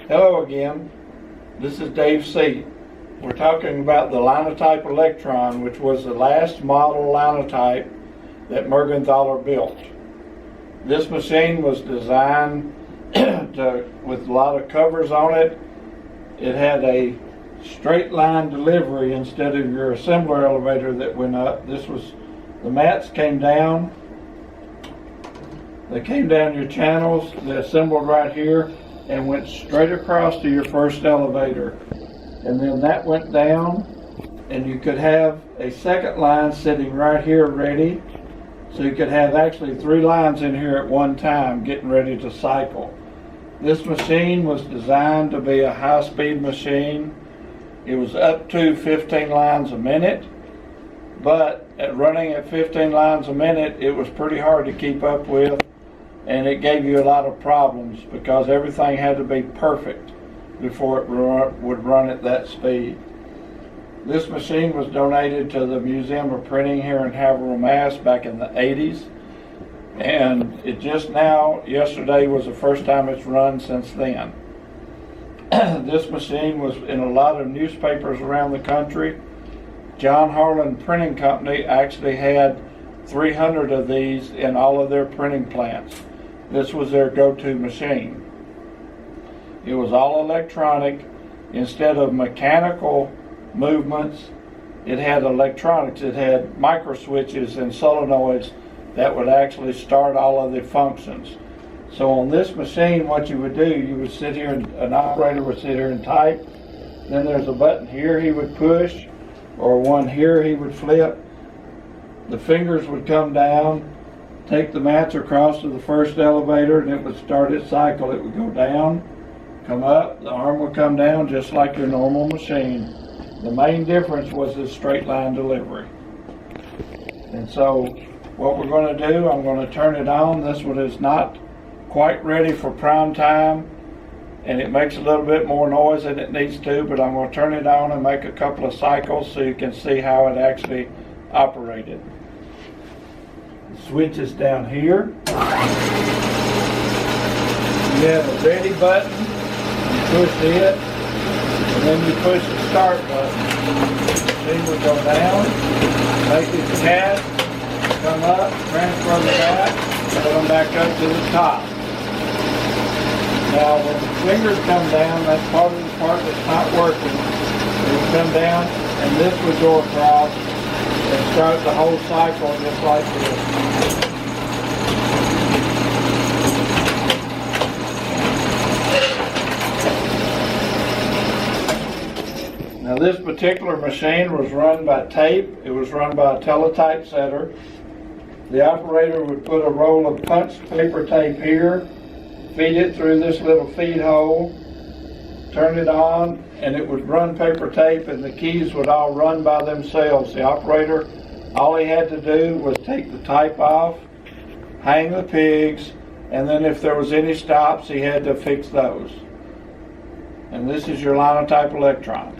Hello again, this is Dave C. We're talking about the Linotype Elektron, which was the last model linotype that Mergenthaler built. This machine was designed with a lot of covers on it. It had a straight line delivery instead of your assembler elevator that went up. The mats came down. They came down your channels, they assembled right here and went straight across to your first elevator. And then that went down, and you could have a second line sitting right here ready. So you could have actually 3 lines in here at one time getting ready to cycle. This machine was designed to be a high-speed machine. It was up to 15 lines a minute, but running at 15 lines a minute, it was pretty hard to keep up with. And it gave you a lot of problems because everything had to be perfect before it would run at that speed. This machine was donated to the Museum of Printing here in Haverhill, Mass. Back in the 80s. And it just now, yesterday was the first time it's run since then. This machine was in a lot of newspapers around the country. John Harlan Printing Company actually had 300 of these in all of their printing plants. This was their go-to machine. It was all electronic. Instead of mechanical movements, it had electronics. It had micro switches and solenoids that would actually start all of the functions. So on this machine, what you would do, you would sit here, an operator would sit here and type. Then there's a button here he would push, or one here he would flip. The fingers would come down, take the mats across to the first elevator, and it would start its cycle. It would go down, come up, the arm would come down just like your normal machine. The main difference was this straight line delivery. And so what we're going to do, I'm going to turn it on. This one is not quite ready for prime time, and it makes a little bit more noise than it needs to, but I'm going to turn it on and make a couple of cycles so you can see how it actually operated. The switch is down here. You have a ready button, you push it, and then you push the start button. The machine will go down, make its cast, come up, transfer the back, put them back up to the top. Now when the fingers come down, that's part of the part that's not working. It will come down and this will go across and start the whole cycle just like this. Now this particular machine was run by tape. It was run by a teletype setter. The operator would put a roll of punched paper tape here, feed it through this little feed hole, turn it on, and it would run paper tape, and the keys would all run by themselves. The operator, all he had to do was take the type off, hang the pigs, and then if there was any stops, he had to fix those. And this is your Linotype Elektron.